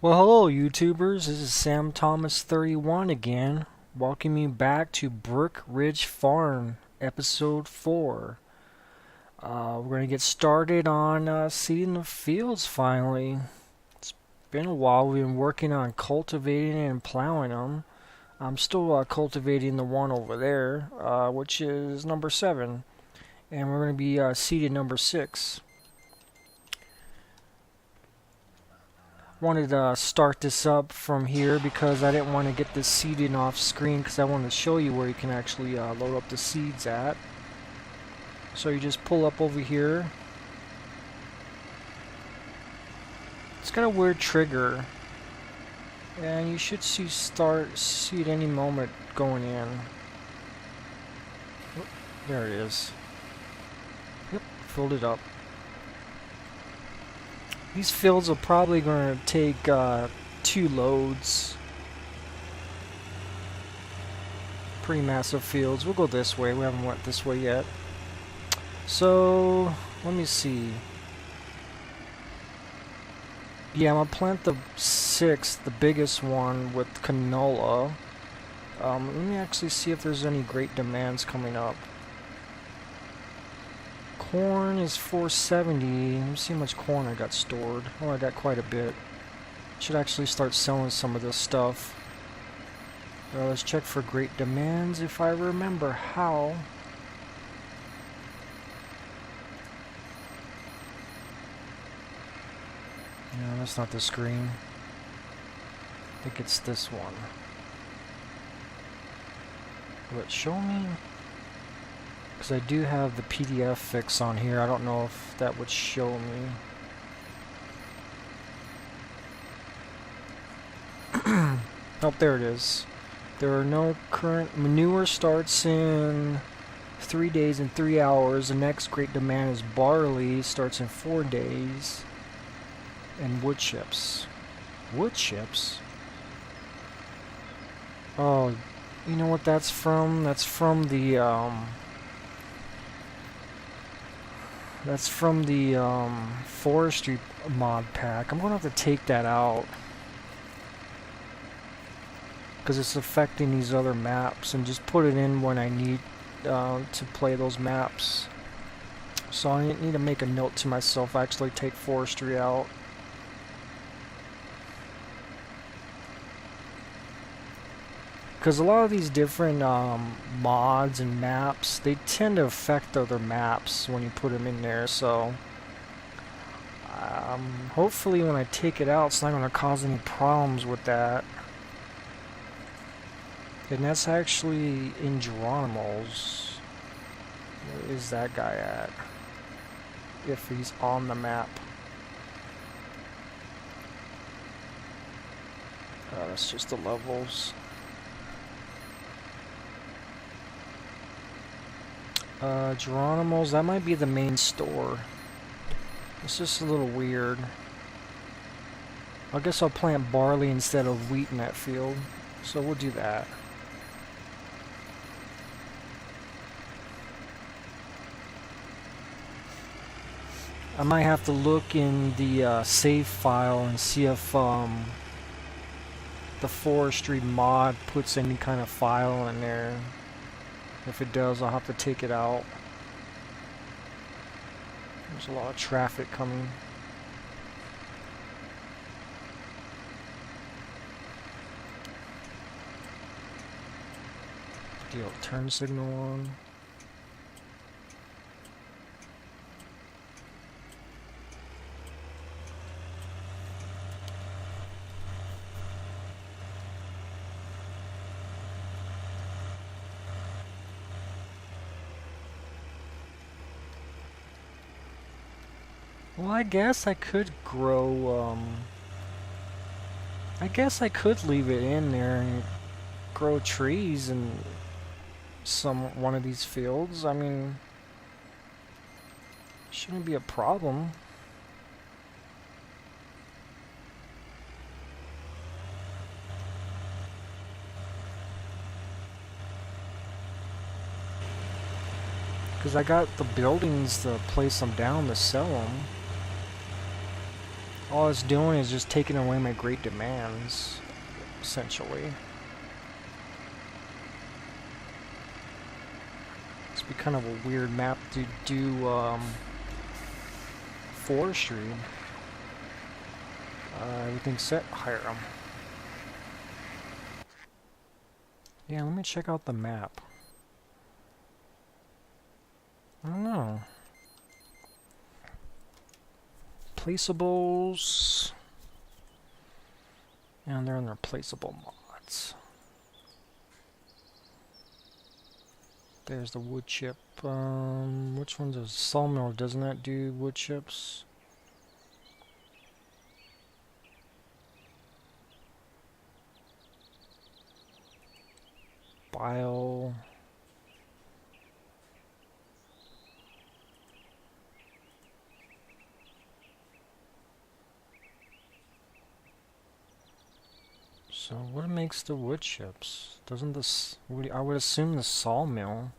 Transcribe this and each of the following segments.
Well, hello, YouTubers. This is Sam Thomas 31 again, welcoming you back to Brookridge Farm, Episode 4. We're going to get started on seeding the fields finally. It's been a while. We've been working on cultivating and plowing them. I'm still cultivating the one over there, which is number 7. And we're going to be seeding number 6. Wanted to start this up from here because I didn't want to get this seeding off screen because I wanted to show you where you can actually load up the seeds at. So you just pull up over here. It's got a weird trigger, and you should see seed any moment going in. Oh, there it is. Yep, filled it up. These fields are probably going to take 2 loads. Pretty massive fields. We'll go this way. We haven't went this way yet. So, let me see. Yeah, I'm going to plant the 6th, the biggest one, with canola. Let me actually see if there's any great demands coming up. Corn is 470. Let me see how much corn I got stored. Oh, I got quite a bit. Should actually start selling some of this stuff. Let's check for great demands if I remember how. No, that's not the screen. I think it's this one. Will it show me? Because I do have the PDF fix on here. I don't know if that would show me. Oh, there it is. There are no current manure starts in 3 days and 3 hours. The next great demand is barley, starts in 4 days. And wood chips. Wood chips? Oh, you know what that's from? That's from the forestry mod pack. I'm going to have to take that out because it's affecting these other maps, and just put it in when I need to play those maps. So I need to make a note to myself, actually take forestry out. Because a lot of these different mods and maps, they tend to affect other maps when you put them in there, so hopefully when I take it out, it's not going to cause any problems with that. And that's actually in Geronimo's. Where is that guy at? If he's on the map. That's just the levels. Geronimo's, that might be the main store. It's just a little weird. I guess I'll plant barley instead of wheat in that field. So we'll do that. I might have to look in the save file and see if the forestry mod puts any kind of file in there. If it does, I'll have to take it out. There's a lot of traffic coming. Deal turn signal on. Well, I guess I could grow, I guess I could leave it in there and grow trees in one of these fields. I mean, shouldn't be a problem. Because I got the buildings to place them down to sell them. all it's doing is just taking away my great demands, essentially. It's be kind of a weird map to do forestry. Everything's set. Hire them. Yeah, let me check out the map. I don't know. Placeables. And they're in their placeable mods. There's the wood chip. Which one's a sawmill? Doesn't that do wood chips? Bile. So what makes the wood chips? Doesn't this... I would assume the sawmill.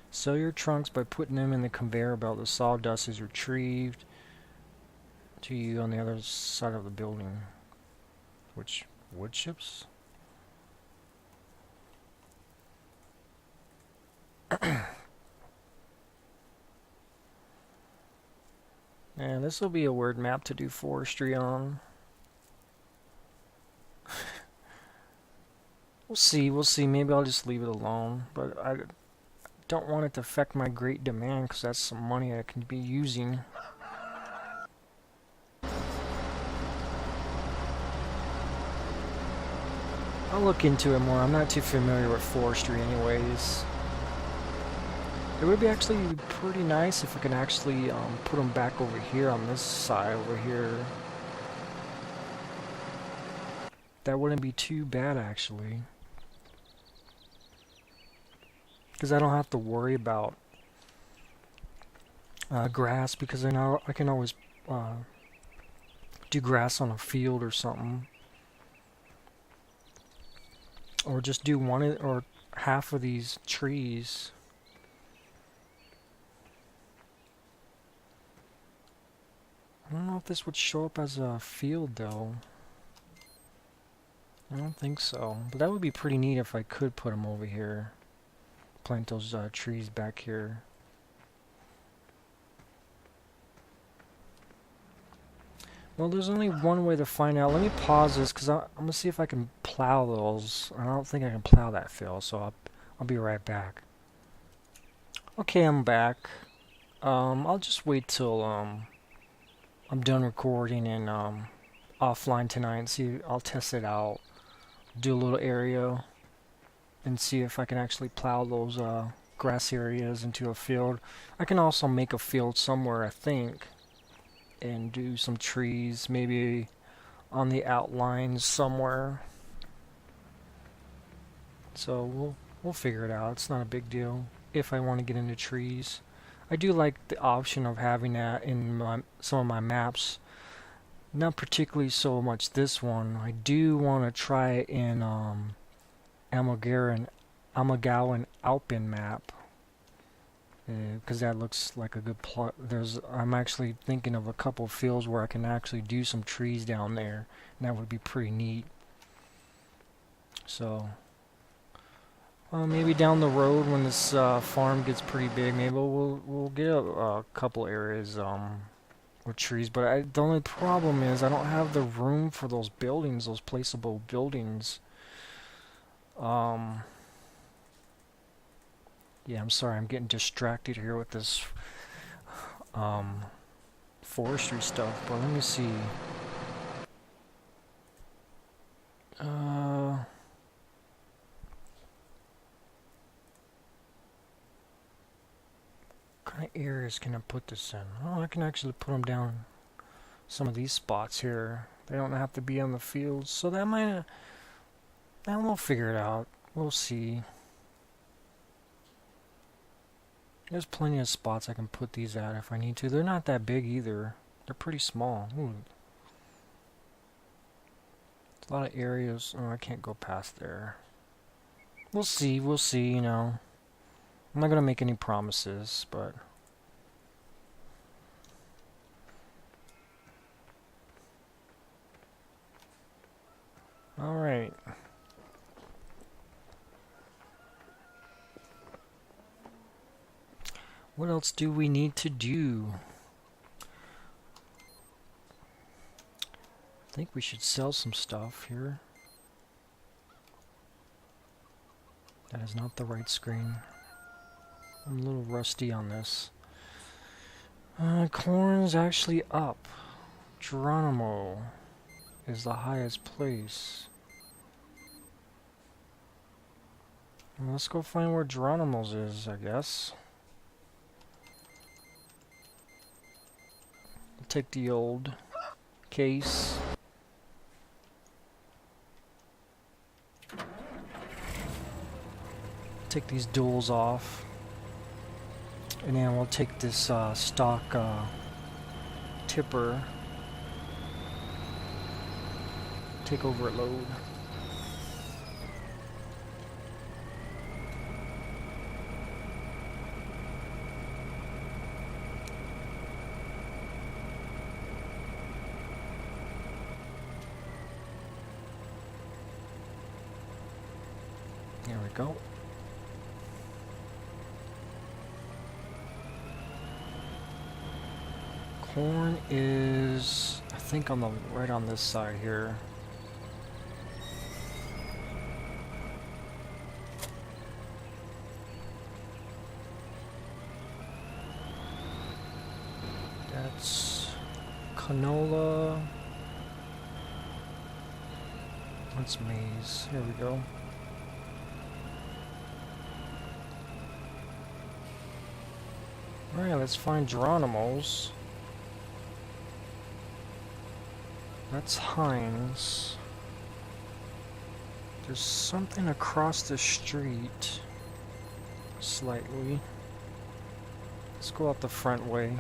Sell your trunks by putting them in the conveyor belt. The sawdust is retrieved to you on the other side of the building. Which wood chips? Yeah, this will be a weird map to do forestry on. We'll see. Maybe I'll just leave it alone. But I don't want it to affect my great demand, because that's some money I can be using. I'll look into it more. I'm not too familiar with forestry anyways. It would be actually pretty nice if I can actually put them back over here on this side over here. That wouldn't be too bad actually. Because I don't have to worry about grass, because I know I can always do grass on a field or something. Or just do one or half of these trees. I don't know if this would show up as a field though. I don't think so. But that would be pretty neat if I could put them over here. Plant those trees back here. Well, there's only one way to find out. Let me pause this because I'm going to see if I can plow those. I don't think I can plow that field, so I'll be right back. Okay, I'm back. I'll just wait till I'm done recording and offline tonight and see. I'll test it out, do a little area, and see if I can actually plow those grass areas into a field. I can also make a field somewhere, I think, and do some trees, maybe on the outlines somewhere. So we'll figure it out. It's not a big deal if I want to get into trees. I do like the option of having that in some of my maps. Not particularly so much this one. I do want to try it in Amagawan Alpin map, because that looks like a good plot. I'm actually thinking of a couple of fields where I can actually do some trees down there, and that would be pretty neat. So maybe down the road when this farm gets pretty big, maybe we'll get a couple areas with trees. But the only problem is I don't have the room for those buildings, those placeable buildings. Yeah, I'm sorry, I'm getting distracted here with this forestry stuff, but let me see. What kind of areas can I put this in? Oh, I can actually put them down some of these spots here. They don't have to be on the fields, so that might... we'll figure it out. We'll see. There's plenty of spots I can put these at if I need to. They're not that big either. They're pretty small. Ooh. A lot of areas. Oh, I can't go past there. We'll see, you know. I'm not going to make any promises, but... What else do we need to do? I think we should sell some stuff here. That is not the right screen. I'm a little rusty on this. Corn's actually up. Geronimo is the highest place. Well, let's go find where Geronimo's is, I guess. I'll take the old case. Take these duals off. And then we'll take this stock tipper. Take over at load. There we go. Corn is, I think, on the right on this side here. That's canola. That's maize. Here we go. Alright, let's find Geronimo's. That's Heinz. There's something across the street. Slightly. Let's go out the front way.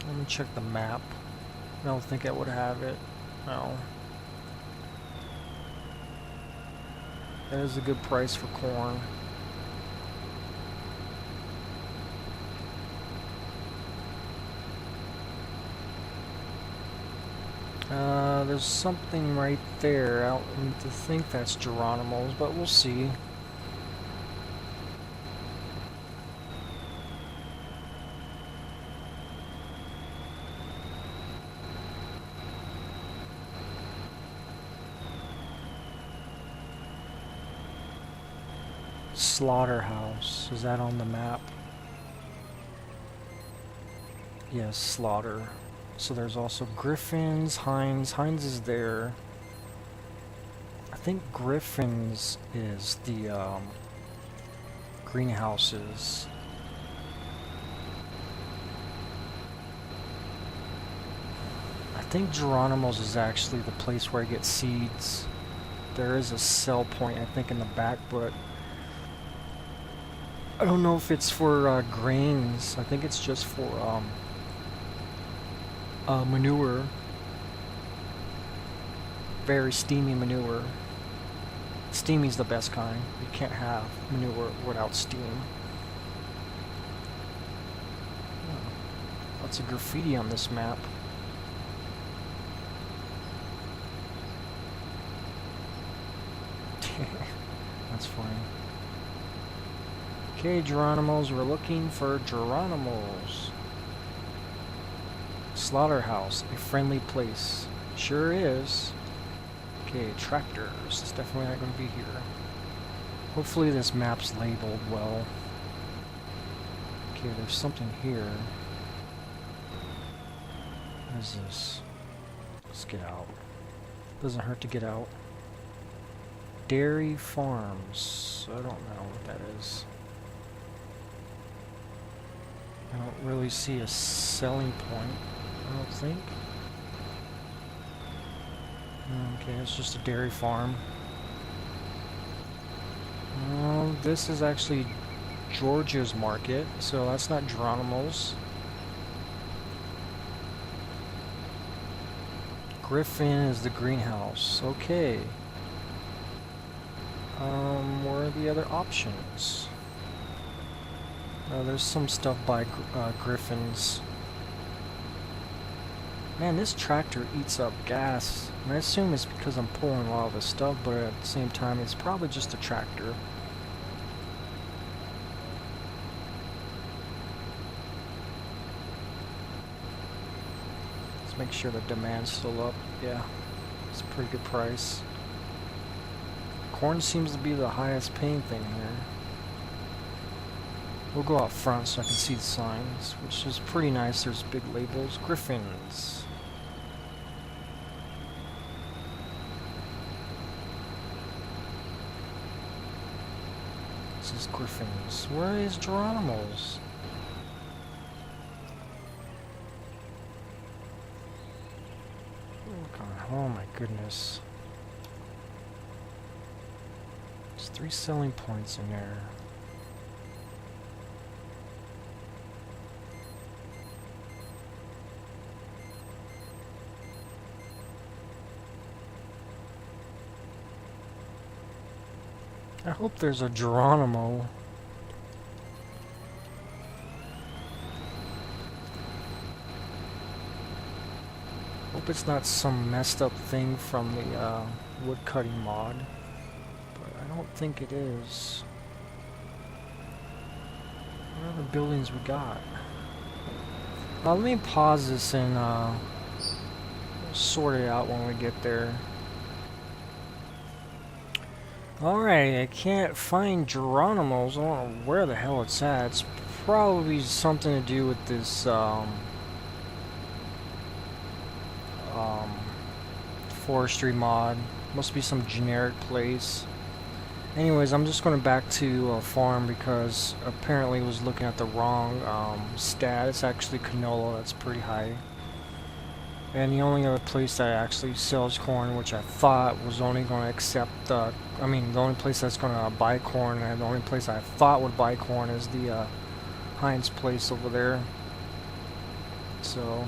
Let me check the map. I don't think I would have it. No. That is a good price for corn. There's something right there. I don't need to think that's Geronimo's, but we'll see. Slaughterhouse. Is that on the map? Yes, slaughter. So there's also Griffin's, Heinz. Heinz is there. I think Griffin's is the greenhouses. I think Geronimo's is actually the place where I get seeds. There is a sell point, I think, in the back, but I don't know if it's for grains. I think it's just for manure. Very steamy manure. Steamy's the best kind. You can't have manure without steam. Oh, lots of graffiti on this map. That's funny. Okay, Geronimo's. We're looking for Geronimo's. Slaughterhouse, a friendly place. Sure is. Okay, tractors. It's definitely not going to be here. Hopefully this map's labeled well. Okay, there's something here. What is this? Let's get out. Doesn't hurt to get out. Dairy Farms. I don't know what that is. I don't really see a selling point, I don't think. Okay, it's just a dairy farm. This is actually Georgia's market, so that's not Geronimo's. Griffin is the greenhouse. Okay. Where are the other options? There's some stuff by Griffin's. Man, this tractor eats up gas. And I assume it's because I'm pulling a lot of the stuff, but at the same time, it's probably just a tractor. Let's make sure the demand's still up. Yeah, it's a pretty good price. Corn seems to be the highest paying thing here. We'll go out front so I can see the signs, which is pretty nice. There's big labels. Griffins. This is Griffins. Where is Geronimo's? Oh my goodness. There's 3 selling points in there. I hope there's a Geronimo. Hope it's not some messed up thing from the wood cutting mod. But I don't think it is. What other buildings we got? Let me pause this and sort it out when we get there. Alright, I can't find Geronimo's. I don't know where the hell it's at. It's probably something to do with this forestry mod. Must be some generic place. Anyways, I'm just going back to a farm because apparently I was looking at the wrong stat. It's actually canola. That's pretty high. And the only other place that actually sells corn, which I thought was only going to accept, the only place that's going to buy corn, and the only place I thought would buy corn is the Heinz place over there. So,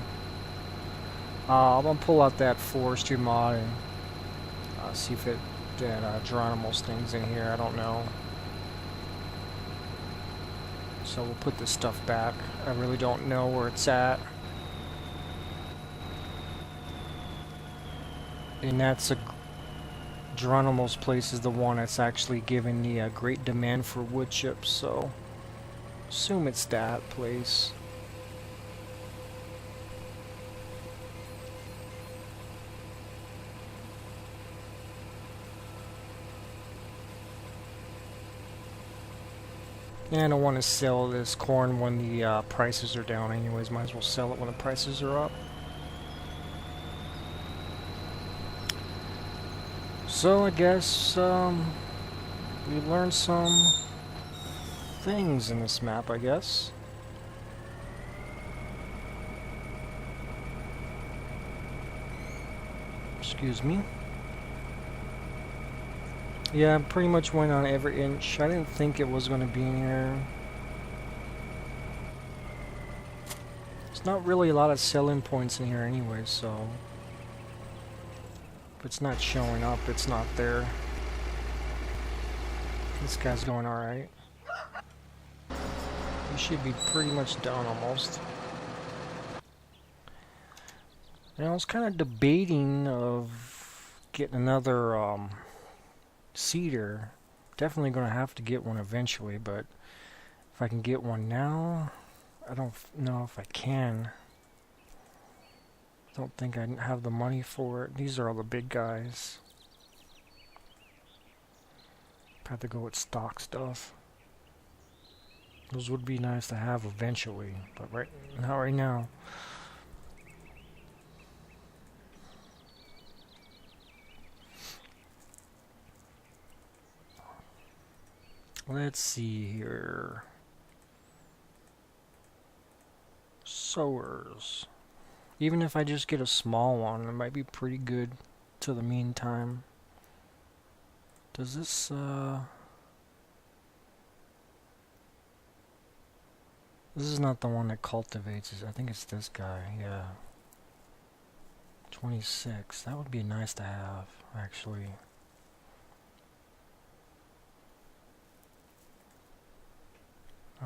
I'm going to pull out that forestry mod and see if that Geronimo's thing's in here. I don't know. So we'll put this stuff back. I really don't know where it's at. And that's Geronimo's place is the one that's actually giving the great demand for wood chips, so assume it's that place. And I don't want to sell this corn when the prices are down anyways. Might as well sell it when the prices are up. So I guess we learned some things in this map, I guess. Excuse me. Yeah, I pretty much went on every inch. I didn't think it was going to be in here. There's not really a lot of selling points in here anyway, so if it's not showing up, it's not there. This guy's going alright. He should be pretty much done almost. And I was kind of debating of getting another seeder. Definitely going to have to get one eventually, but if I can get one now, I don't know if I can. Don't think I have the money for it. These are all the big guys. Have to go with stock stuff. Those would be nice to have eventually, but not right now. Let's see here. Sowers. Even if I just get a small one, it might be pretty good to the meantime. Does this, this is not the one that cultivates. I think it's this guy, yeah. 26. That would be nice to have, actually.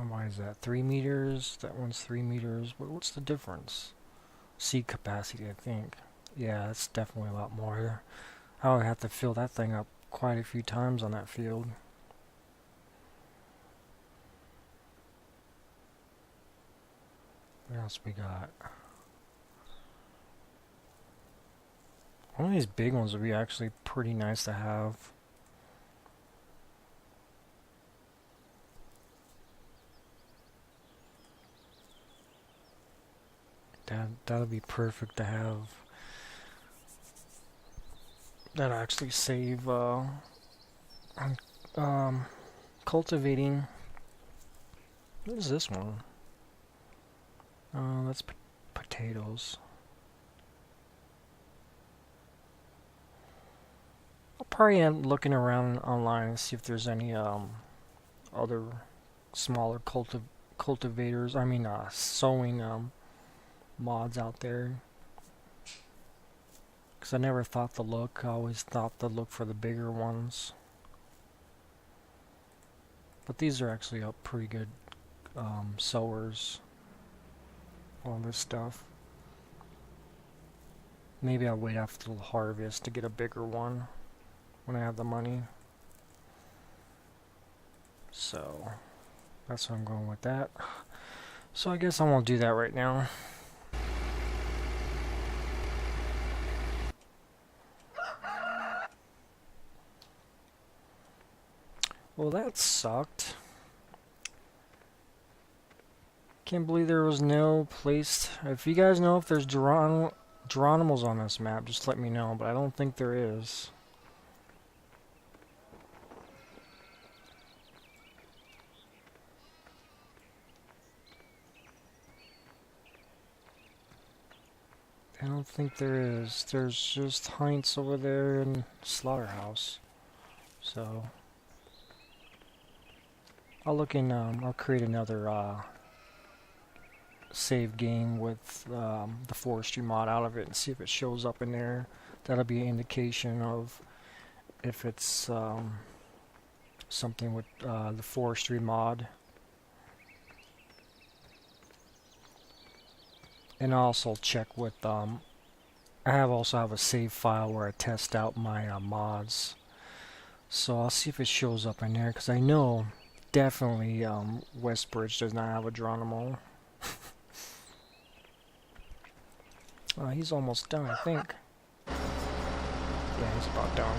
Why is that? 3 meters? That one's 3 meters. What's the difference? seed capacity, I think. Yeah, that's definitely a lot more. I would have to fill that thing up quite a few times on that field. What else we got? One of these big ones would be actually pretty nice to have. That'll be perfect to have. That'll actually save um, cultivating. What is this one? That's potatoes. I'll probably end up looking around online and see if there's any other smaller cultivators. I mean, sowing mods out there. Because I never thought to look. I always thought to look for the bigger ones. But these are actually pretty good sowers. All this stuff. Maybe I'll wait after the harvest to get a bigger one when I have the money. So that's where I'm going with that. So I guess I won't do that right now. Well, that sucked. Can't believe there was no place. If you guys know if there's Geronimos on this map, just let me know, but I don't think there is. I don't think there is. There's just Heinz over there and Slaughterhouse. So I'll look in. I'll create another save game with the forestry mod out of it and see if it shows up in there. That'll be an indication of if it's something with the forestry mod. And I'll also check with I also have a save file where I test out my mods. So I'll see if it shows up in there, because I know definitely Westbridge does not have a Geronimo. He's almost done, I think. Yeah, he's about done.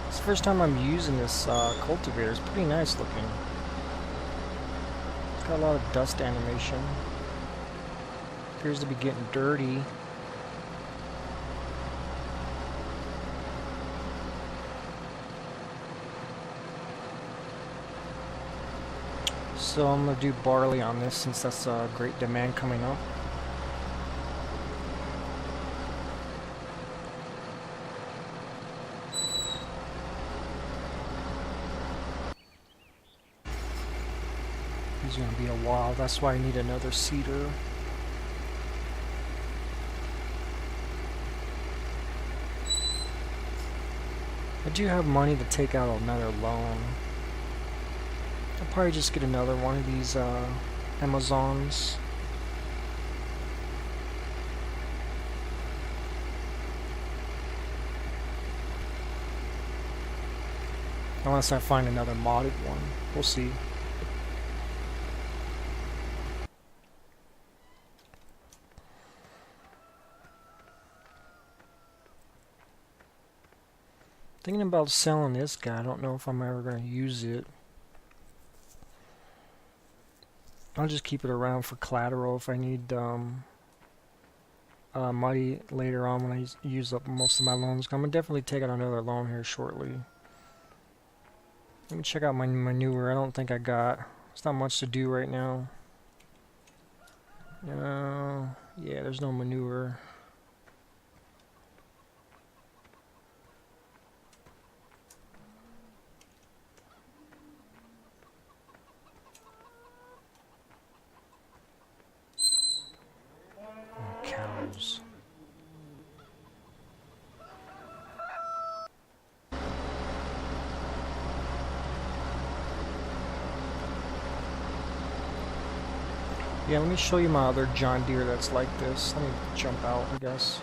It's the first time I'm using this cultivator. It's pretty nice looking. It's got a lot of dust animation. Appears to be getting dirty. So I'm going to do barley on this since that's a great demand coming up. He's going to be a while, that's why I need another seeder. I do have money to take out another loan. I'll probably just get another one of these Amazons. Unless I find another modded one. We'll see. Thinking about selling this guy. I don't know if I'm ever going to use it. I'll just keep it around for collateral if I need money later on when I use up most of my loans. I'm going to definitely take out another loan here shortly. Let me check out my manure. I don't think I got... There's not much to do right now. Yeah, there's no manure. Cows. Yeah, let me show you my other John Deere that's like this. Let me jump out, I guess.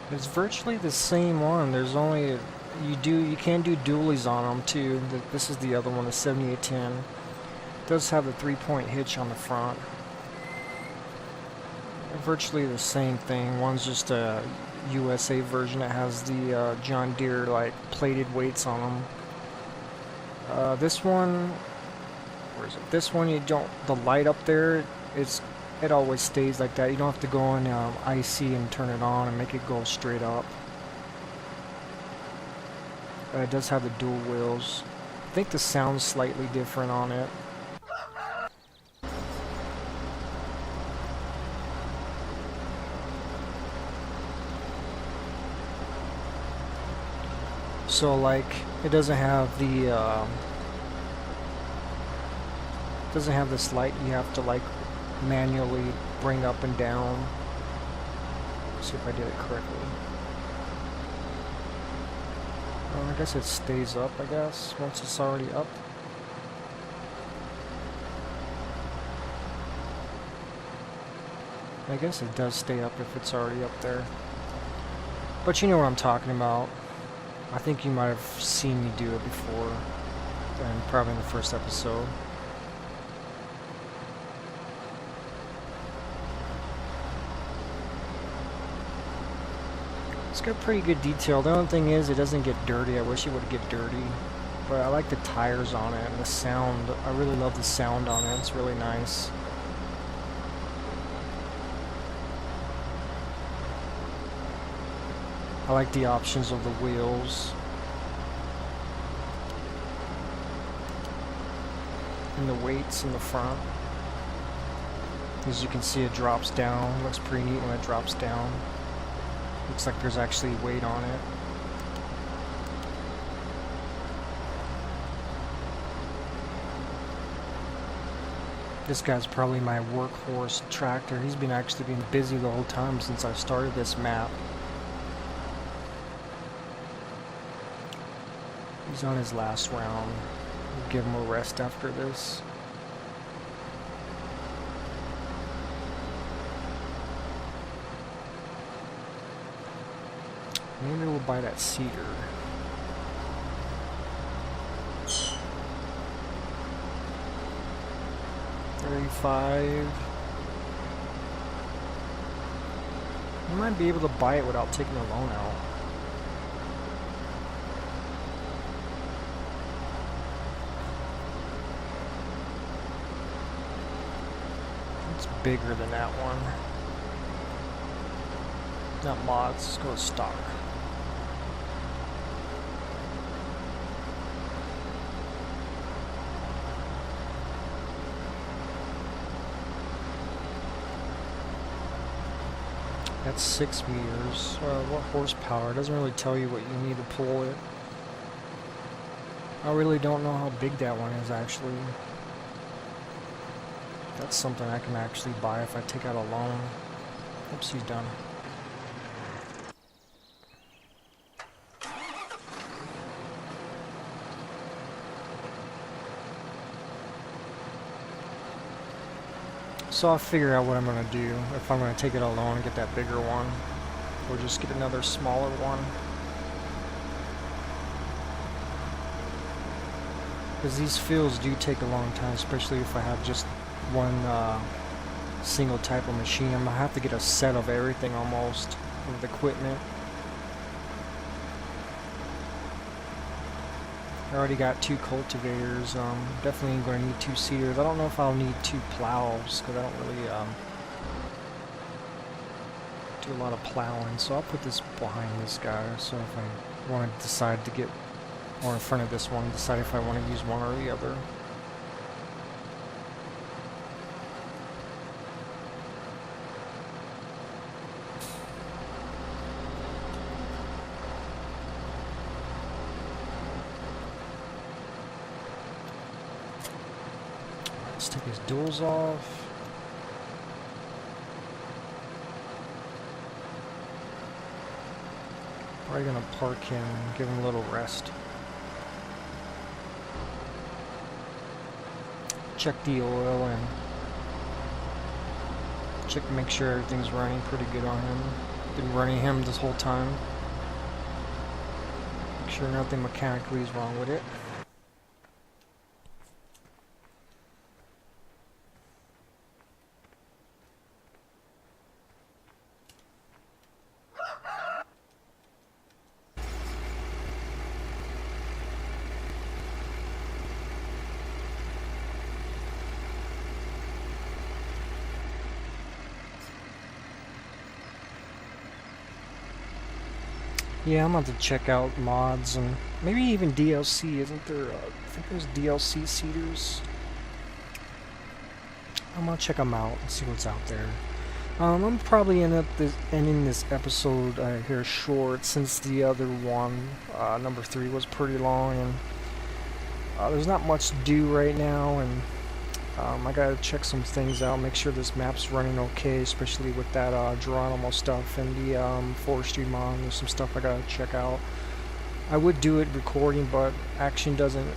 It's virtually the same one. There's only you can do dualies on them too. This is the other one, the 7810. It does have the 3-point hitch on the front. They're virtually the same thing. One's just a USA version that has the John Deere like plated weights on them. This one, where is it? This one you don't. The light up there, it always stays like that. You don't have to go in IC and turn it on and make it go straight up. It does have the dual wheels. I think the sound's slightly different on it. So like, it doesn't have this light you have to like manually bring up and down. Let's see if I did it correctly. I guess it stays up, I guess, once it's already up. I guess it does stay up if it's already up there. But you know what I'm talking about. I think you might have seen me do it before, and probably in the first episode. It's got pretty good detail. The only thing is it doesn't get dirty. I wish it would get dirty. But I like the tires on it and the sound. I really love the sound on it. It's really nice. I like the options of the wheels. And the weights in the front. As you can see, it drops down. Looks pretty neat when it drops down. Looks like there's actually weight on it. This guy's probably my workhorse tractor. He's been actually been busy the whole time since I started this map. He's on his last round. We'll give him a rest after this. Maybe we'll buy that cedar. $35. You might be able to buy it without taking a loan out. It's bigger than that one. Not mods, let's go with stock. That's 6 meters. What horsepower? It doesn't really tell you what you need to pull it. I really don't know how big that one is actually. That's something I can actually buy if I take out a loan. Oops, he's done. So I'll figure out what I'm going to do, if I'm going to take it alone and get that bigger one, or just get another smaller one. Because these fields do take a long time, especially if I have just one single type of machine. I'm going to have to get a set of everything almost, with equipment. I already got 2 cultivators. Definitely going to need 2 seeders. I don't know if I'll need 2 plows because I don't really do a lot of plowing. So I'll put this behind this guy. So if I want to decide to get, or in front of this one, decide if I want to use one or the other. Let's take his duals off. Probably gonna park him and give him a little rest. Check the oil and check to make sure everything's running pretty good on him. Been running him this whole time. Make sure nothing mechanically is wrong with it. Yeah, I'm going to check out mods and maybe even DLC. Isn't there, I think there's DLC seeders. I'm going to check them out and see what's out there. I'm probably ending this episode here short since the other one, number 3, was pretty long, and there's not much to do right now, and I gotta check some things out, make sure this map's running okay, especially with that Geronimo stuff and the forestry mod. There's some stuff I gotta check out. I would do it recording, but action doesn't,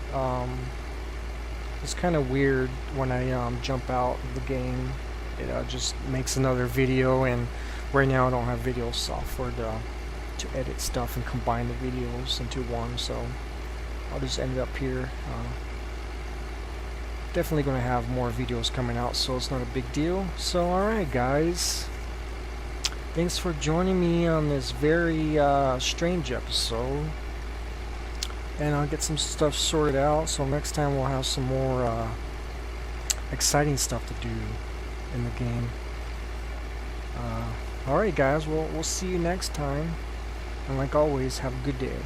it's kind of weird when I jump out of the game. It just makes another video, and right now I don't have video software to edit stuff and combine the videos into one, so I'll just end it up here. Definitely going to have more videos coming out, so it's not a big deal. So alright guys, thanks for joining me on this very strange episode, and I'll get some stuff sorted out, so next time we'll have some more exciting stuff to do in the game. Alright guys, we'll see you next time, and like always, have a good day.